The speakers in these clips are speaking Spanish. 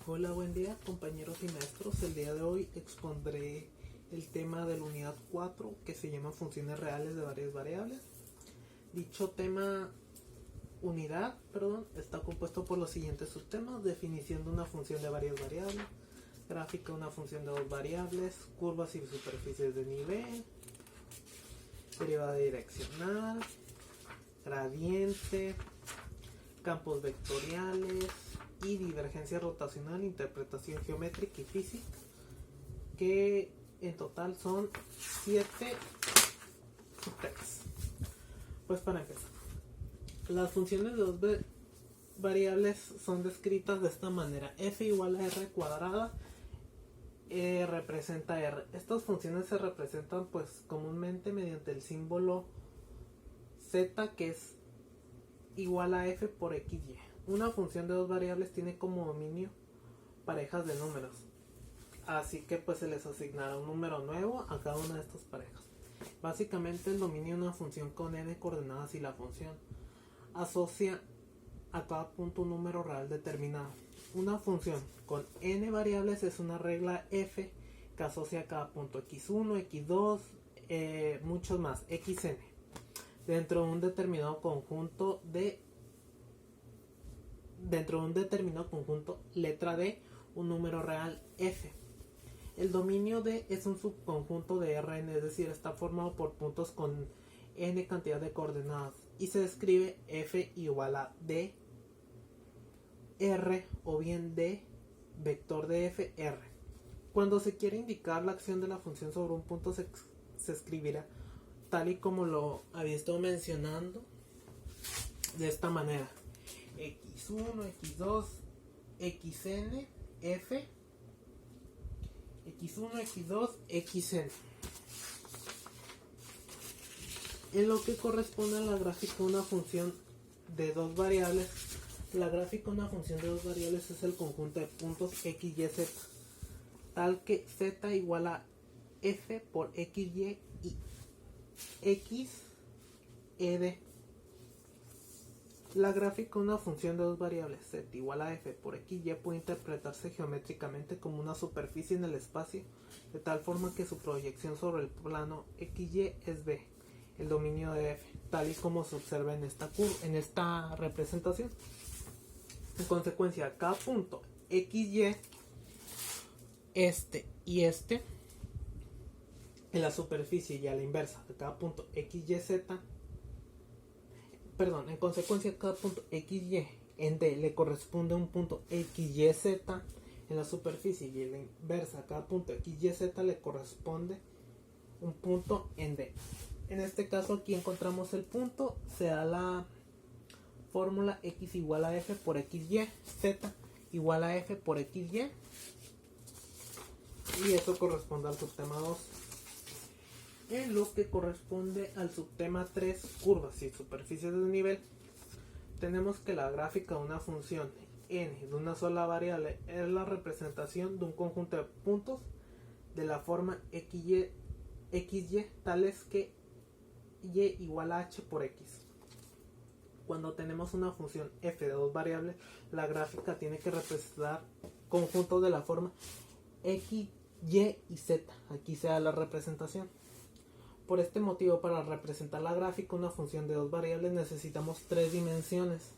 Hola, buen día compañeros y maestros. El día de hoy expondré el tema de la unidad 4 que se llama funciones reales de varias variables. Dicho tema está compuesto por los siguientes subtemas: definición de una función de varias variables, gráfica de una función de dos variables, curvas y superficies de nivel, derivada direccional, gradiente, campos vectoriales y divergencia rotacional, interpretación geométrica y física, que en total son 7 subtemas. Pues para empezar, las funciones de dos variables son descritas de esta manera: f igual a r cuadrada, representa r. Estas funciones se representan pues comúnmente mediante el símbolo z, que es igual a f por xy. Una función de dos variables tiene como dominio parejas de números, así que pues se les asignará un número nuevo a cada una de estas parejas. Básicamente el dominio de una función con n coordenadas y la función asocia a cada punto un número real determinado. Una función con n variables es una regla f que asocia a cada punto x1, x2, muchos más, xn, dentro de un determinado conjunto letra D, un número real f. El dominio D es un subconjunto de Rn, es decir, está formado por puntos con n cantidad de coordenadas y se describe f igual a d r o bien d vector de f r. Cuando se quiere indicar la acción de la función sobre un punto se escribirá tal y como lo había estado mencionando, de esta manera: x1, x2, xn, f, x1, x2, xn. En lo que corresponde a la gráfica de una función de dos variables, la gráfica de una función de dos variables es el conjunto de puntos x, y, z, tal que z igual a f por xy y x ed. La gráfica de una función de dos variables z igual a f por xy puede interpretarse geométricamente como una superficie en el espacio, de tal forma que su proyección sobre el plano xy es b, el dominio de f, tal y como se observa en esta representación. En consecuencia, cada punto xy, este en la superficie y a la inversa de cada punto xyz, en consecuencia, cada punto xy en D le corresponde un punto xyz en la superficie, y en la inversa a cada punto xyz le corresponde un punto en D. En este caso aquí encontramos el punto, se da la fórmula x igual a f por xy, z igual a f por xy, y eso corresponde al subtema 2. En lo que corresponde al subtema 3, curvas y superficies de nivel, tenemos que la gráfica de una función n de una sola variable es la representación de un conjunto de puntos de la forma xy, tales que y igual a h por x. Cuando tenemos una función f de dos variables, la gráfica tiene que representar conjuntos de la forma x, y y z. Aquí se da la representación. Por este motivo, para representar la gráfica de una función de dos variables necesitamos tres dimensiones.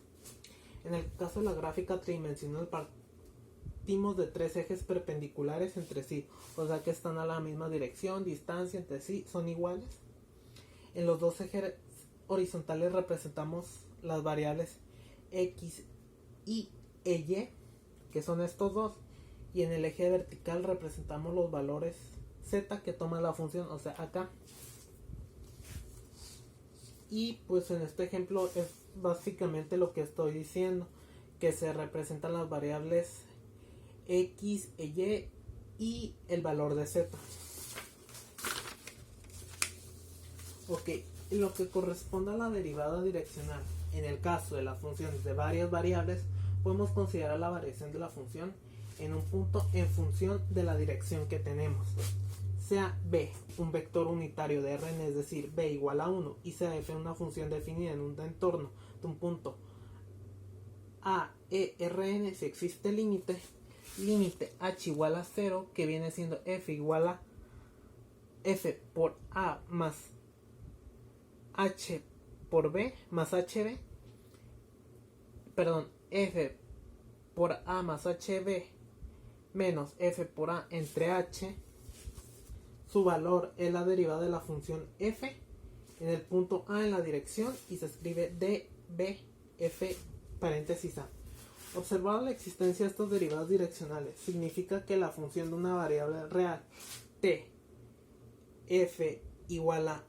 En el caso de la gráfica tridimensional partimos de tres ejes perpendiculares entre sí, o sea que están a la misma dirección, distancia entre sí, son iguales. En los dos ejes horizontales representamos las variables x y y, que son estos dos, y en el eje vertical representamos los valores z que toma la función, o sea acá. Y pues en este ejemplo es básicamente lo que estoy diciendo, que se representan las variables x, y el valor de z. Ok, en lo que corresponde a la derivada direccional, en el caso de las funciones de varias variables, podemos considerar la variación de la función en un punto en función de la dirección que tenemos. Sea b un vector unitario de Rn, es decir, b igual a 1, y sea f una función definida en un entorno de un punto a, e, Rn, si existe límite, límite h igual a 0, que viene siendo f igual a f por a más h por b más hb, perdón, f por a más hb menos f por a entre h, su valor es la derivada de la función f en el punto a en la dirección y se escribe dbf paréntesis a. Observada la existencia de estas derivadas direccionales, significa que la función de una variable real t f igual a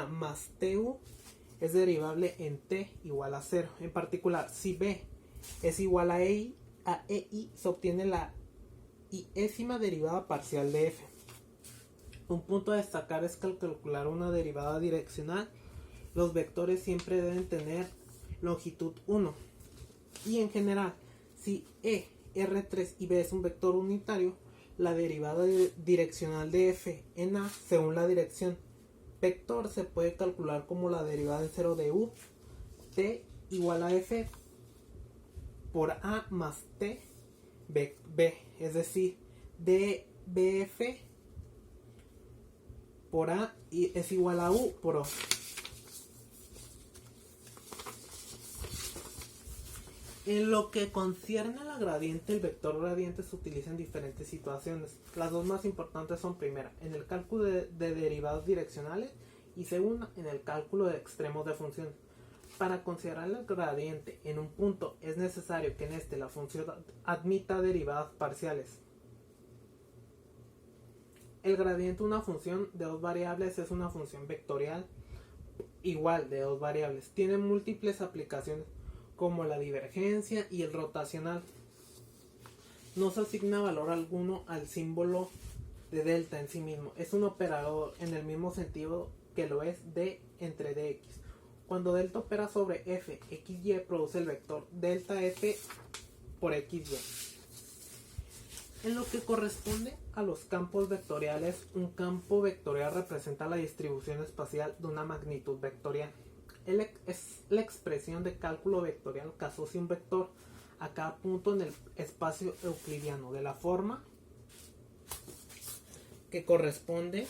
más tu es derivable en t igual a 0. En particular, si b es igual a ei, se obtiene la iésima derivada parcial de f. Un punto a destacar es que al calcular una derivada direccional, los vectores siempre deben tener longitud 1. Y en general, si e, r3 y b es un vector unitario, la derivada direccional de f en a según la dirección vector se puede calcular como la derivada en 0 de u, t igual a f por a más t b, es decir, dbf por a es igual a u por o. En lo que concierne a la gradiente, el vector gradiente se utiliza en diferentes situaciones. Las dos más importantes son: primera, en el cálculo de derivadas direccionales, y segunda, en el cálculo de extremos de funciones. Para considerar el gradiente en un punto es necesario que en este la función admita derivadas parciales. El gradiente de una función de dos variables es una función vectorial igual de dos variables. Tiene múltiples aplicaciones, como la divergencia y el rotacional. No se asigna valor alguno al símbolo de delta en sí mismo. Es un operador en el mismo sentido que lo es d entre dx. Cuando delta opera sobre f, xy produce el vector delta f por xy. En lo que corresponde a los campos vectoriales, un campo vectorial representa la distribución espacial de una magnitud vectorial. Es la expresión de cálculo vectorial que asocia un vector a cada punto en el espacio euclidiano de la forma que corresponde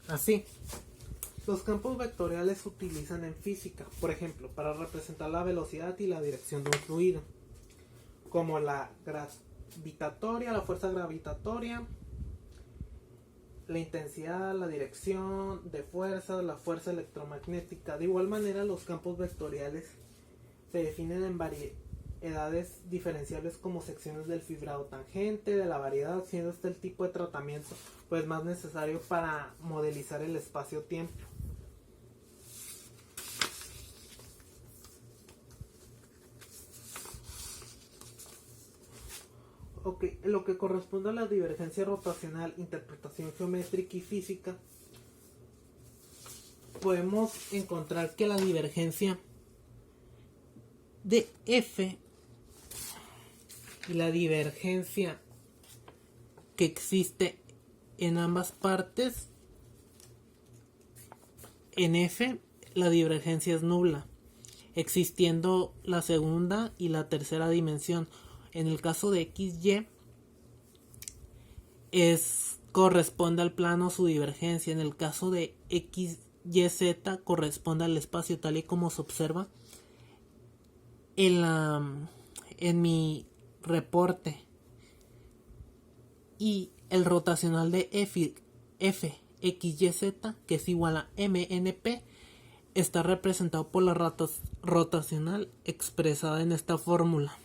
así. Los campos vectoriales se utilizan en física, por ejemplo, para representar la velocidad y la dirección de un fluido, como la gravitatoria, la fuerza gravitatoria, la intensidad, la dirección de fuerza, la fuerza electromagnética. De igual manera, los campos vectoriales se definen en variedades diferenciables como secciones del fibrado tangente, de la variedad, siendo este el tipo de tratamiento pues más necesario para modelizar el espacio-tiempo. Ok, lo que corresponde a la divergencia rotacional, interpretación geométrica y física, podemos encontrar que la divergencia de f y la divergencia que existe en ambas partes, en f la divergencia es nula, existiendo la segunda y la tercera dimensión. En el caso de xy corresponde al plano su divergencia. En el caso de xyz corresponde al espacio, tal y como se observa en mi reporte. Y el rotacional de f xyz, que es igual a mnp, está representado por la rotacional expresada en esta fórmula.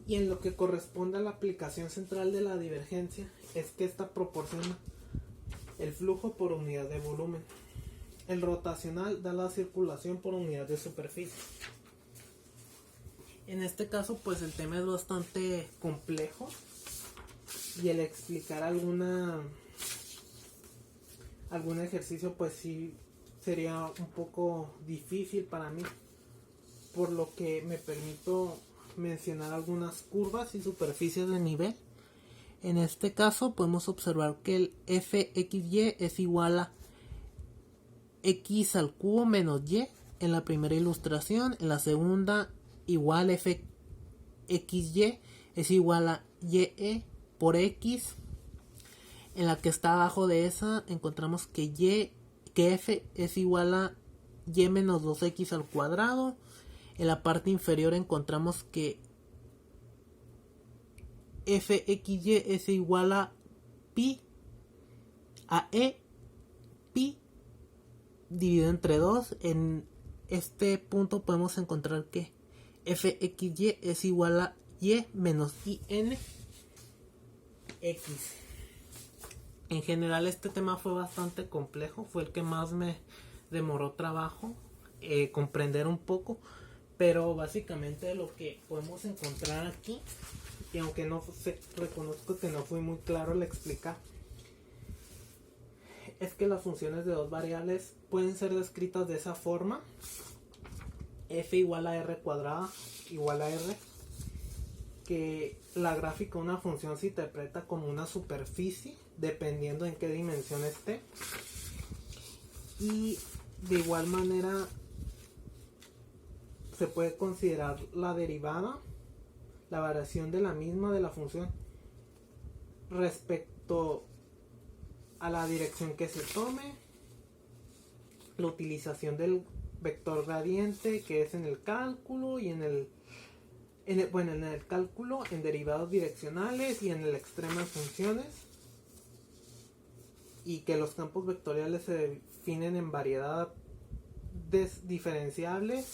Y en lo que corresponde a la aplicación central de la divergencia, es que esta proporciona el flujo por unidad de volumen. El rotacional da la circulación por unidad de superficie. En este caso pues el tema es bastante complejo, y el explicar algunas algún ejercicio pues sí sería un poco difícil para mí, por lo que me permito mencionar algunas curvas y superficies de nivel. En este caso podemos observar que el fxy es igual a x al cubo menos y en la primera ilustración. En la segunda, igual fxy es igual a y por x. En la que está abajo de esa encontramos que f es igual a y menos 2x al cuadrado. En la parte inferior encontramos que fxy es igual a pi a pi dividido entre 2. En este punto podemos encontrar que fxy es igual a y menos in x. En general este tema fue bastante complejo, fue el que más me demoró trabajo comprender un poco, pero básicamente lo que podemos encontrar aquí, y aunque no sé, reconozco que no fui muy claro al explicar, es que las funciones de dos variables pueden ser descritas de esa forma: f igual a r cuadrada igual a r, que la gráfica de una función se interpreta como una superficie dependiendo en qué dimensión esté, y de igual manera se puede considerar la derivada, la variación de la misma de la función respecto a la dirección que se tome, la utilización del vector gradiente que es en el cálculo y en el cálculo, en derivados direccionales y en el extremo de funciones, y que los campos vectoriales se definen en variedad diferenciables,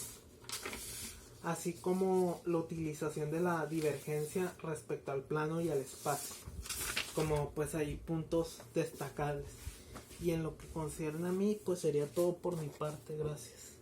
así como la utilización de la divergencia respecto al plano y al espacio, como pues hay puntos destacables. Y en lo que concierne a mí, pues sería todo por mi parte. Gracias.